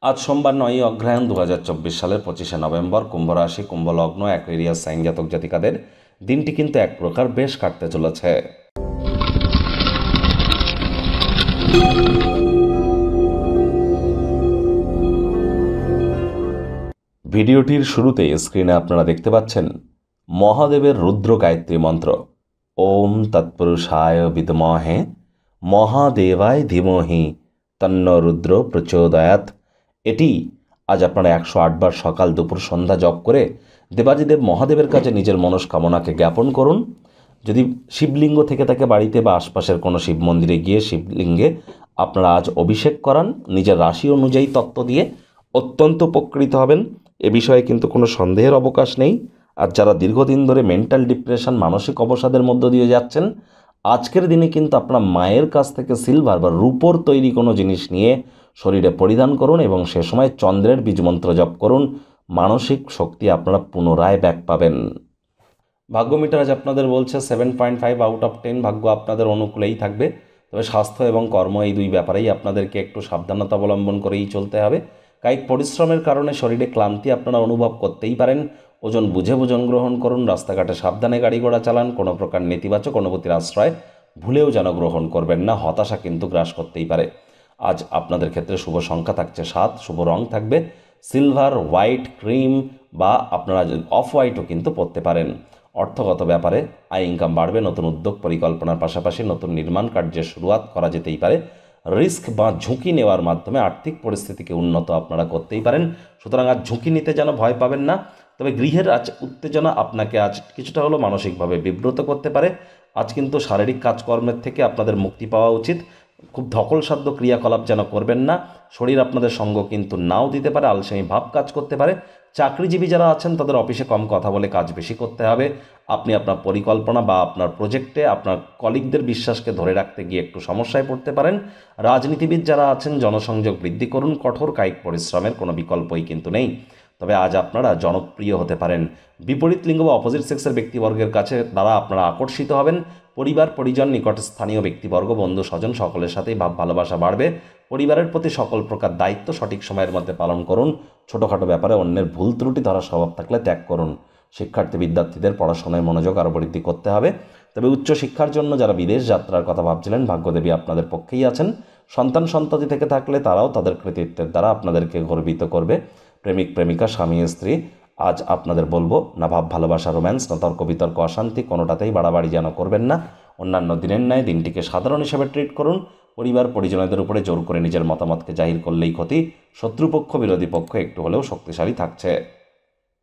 আজ সোমবার 9ই অগ্রহায়ণ 2024 সালের 25শে নভেম্বর, কুম্ভ রাশি, কুম্ভ লগ্ন, অ্যাকুয়ারিয়াস সাইন জাতক জাতিকাদের দিনটি কিন্তু এক প্রকার বেশ কাটতে চলেছে। ভিডিওটির শুরুতে স্ক্রিনে আপনারা দেখতে পাচ্ছেন মহাদেবের রুদ্র গায়ত্রী মন্ত্র, ওম তৎপুরুষায় বিদ্মহে মহাদেবায় ধীমহি তন্ন রুদ্র প্রচোদয়াৎ। এটি আজ আপনারা 108 বার সকাল দুপুর সন্ধ্যা জপ করে দেবাদিদেব মহাদেবের কাছে নিজের মনস্কামনাকে জ্ঞাপন করুন। যদি শিবলিঙ্গ থেকে থাকে বাড়িতে বা আশপাশের কোনো শিব মন্দিরে গিয়ে শিবলিঙ্গে আপনারা আজ অভিষেক করান, নিজের রাশি অনুযায়ী তত্ত্ব দিয়ে অত্যন্ত উপকৃত হবেন। এ বিষয়ে কিন্তু কোনো সন্দেহের অবকাশ নেই। আর যারা দীর্ঘদিন ধরে মেন্টাল ডিপ্রেশন, মানসিক অবসাদের মধ্য দিয়ে যাচ্ছেন, আজকের দিনে কিন্তু আপনার মায়ের কাছ থেকে সিলভার বা রূপোর তৈরি কোনো জিনিস নিয়ে শরীরে পরিধান করুন এবং সে সময় চন্দ্রের বীজমন্ত্র জপ করুন। মানসিক শক্তি আপনারা পুনরায় ব্যাক পাবেন। ভাগ্য মিটার আজ আপনাদের বলছে 7.5 আউট অফ 10। ভাগ্য আপনাদের অনুকূলেই থাকবে, তবে স্বাস্থ্য এবং কর্ম এই দুই ব্যাপারেই আপনাদেরকে একটু সাবধানতা অবলম্বন করেই চলতে হবে। কায়িক পরিশ্রমের কারণে শরীরে ক্লান্তি আপনারা অনুভব করতেই পারেন। ওজন বুঝে ভোজন গ্রহণ করুন। রাস্তাঘাটে সাবধানে গাড়ি ঘোড়া চালান। কোনো প্রকার নেতিবাচক অনুভূতির আশ্রয় ভুলেও যেন গ্রহণ করবেন না। হতাশা কিন্তু গ্রাস করতেই পারে। আজ আপনাদের ক্ষেত্রে শুভ সংখ্যা থাকছে 7, শুভ রং থাকবে সিলভার, হোয়াইট, ক্রিম বা আপনারা অফ হোয়াইটও কিন্তু পরতে পারেন। অর্থগত ব্যাপারে আয় ইনকাম বাড়বে। নতুন উদ্যোগ পরিকল্পনার পাশাপাশি নতুন নির্মাণ কার্যের শুরুয়াত করা যেতেই পারে। রিস্ক বা ঝুঁকি নেওয়ার মাধ্যমে আর্থিক পরিস্থিতিকে উন্নত আপনারা করতেই পারেন। সুতরাং আজ ঝুঁকি নিতে যেন ভয় পাবেন না। তবে গৃহের আজ উত্তেজনা আপনাকে আজ কিছুটা হলেও মানসিকভাবে বিব্রত করতে পারে। আজ কিন্তু শারীরিক কাজকর্মের থেকে আপনাদের মুক্তি পাওয়া উচিত। খুব ধকলসাধ্য ক্রিয়াকলাপ যেন করবেন না। শরীর আপনাদের সঙ্গ কিন্তু নাও দিতে পারে, আলসেমি ভাব কাজ করতে পারে। চাকরিজীবী যারা আছেন তাদের অফিসে কম কথা বলে কাজ বেশি করতে হবে। আপনি আপনার পরিকল্পনা বা আপনার প্রজেক্টে আপনার কলিগদের বিশ্বাসকে ধরে রাখতে গিয়ে একটু সমস্যায় পড়তে পারেন। রাজনীতিবিদ যারা আছেন জনসংযোগ বৃদ্ধি করুন। কঠোর কায়িক পরিশ্রমের কোনো বিকল্পই কিন্তু নেই। তবে আজ আপনারা জনপ্রিয় হতে পারেন। বিপরীত লিঙ্গ বা অপোজিট সেক্সের ব্যক্তিবর্গের কাছে দ্বারা আপনারা আকর্ষিত হবেন। পরিবার পরিজন, নিকট স্থানীয় ব্যক্তিবর্গ, বন্ধু স্বজন সকলের সাথেই ভাব ভালোবাসা বাড়বে। পরিবারের প্রতি সকল প্রকার দায়িত্ব সঠিক সময়ের মধ্যে পালন করুন। ছোটোখাটো ব্যাপারে অন্যের ভুল ত্রুটি ধরার স্বভাব থাকলে ত্যাগ করুন। শিক্ষার্থী বিদ্যার্থীদের পড়াশোনায় মনোযোগ আরও বৃদ্ধি করতে হবে। তবে উচ্চশিক্ষার জন্য যারা বিদেশ যাত্রার কথা ভাবছিলেন, ভাগ্যদেবী আপনাদের পক্ষেই আছেন। সন্তান সন্ততি থেকে থাকলে তারাও তাদের কৃতিত্বের দ্বারা আপনাদেরকে গর্বিত করবে। প্রেমিক প্রেমিকা, স্বামী স্ত্রী, আজ আপনাদের বলবো না ভাব ভালোবাসা, রোম্যান্স, না তর্ক বিতর্ক, অশান্তি, কোনোটাতেই বাড়াবাড়ি যেন করবেন না। অন্যান্য দিনের ন্যায় দিনটিকে সাধারণ হিসেবে ট্রিট করুন। পরিবার পরিজনদের উপরে জোর করে নিজের মতামতকে জাহির করলেই ক্ষতি। শত্রুপক্ষ বিরোধী পক্ষ একটু হলেও শক্তিশালী থাকছে।